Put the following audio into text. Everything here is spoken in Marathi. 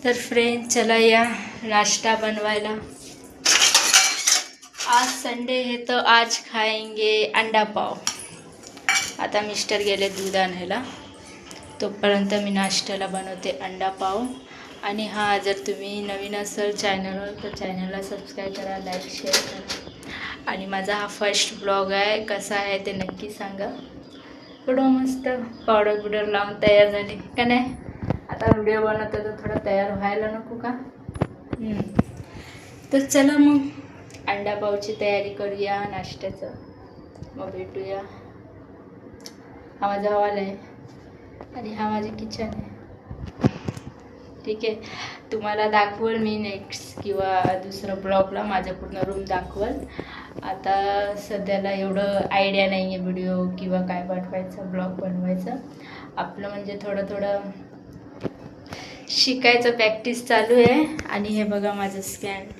तर फ्रेंड चला या नाश्ता बनवायला। आज संडे है तो आज खाएंगे अंडा पाव। आता मिस्टर गेले दूध आणायला, तोपर्यंत मी नाश्त्याला बनवते अंडा पाव। आणि हां, जर तुम्ही नवीन असाल चॅनलवर तर चॅनलला सबस्क्राईब करा, लाईक शेअर करा। आणि माझा हा फर्स्ट ब्लॉग आहे, कसा आहे ते नक्की सांगा। थोडं मस्त पावडर बिवडर लावून तयार झाली का नाही। आता व्हिडिओ बनवतो तर थोडं तयार व्हायला नको का। तर चला मग अंडा पावची तयारी करूया नाश्त्याचं, मग भेटूया। हा माझा हॉल आहे आणि हा माझे किचन आहे, ठीक आहे। तुम्हाला दाखवल मी नेक्स्ट किंवा दुसऱ्या ब्लॉगला माझं पूर्ण रूम दाखवल। आता सध्याला एवढं आयडिया नाही आहे व्हिडिओ किंवा काय पाठवायचं, ब्लॉग बनवायचं। आपलं म्हणजे थोडं थोडं शिकायचं, प्रॅक्टिस चालू आहे। आणि हे बघा माझं स्टँड,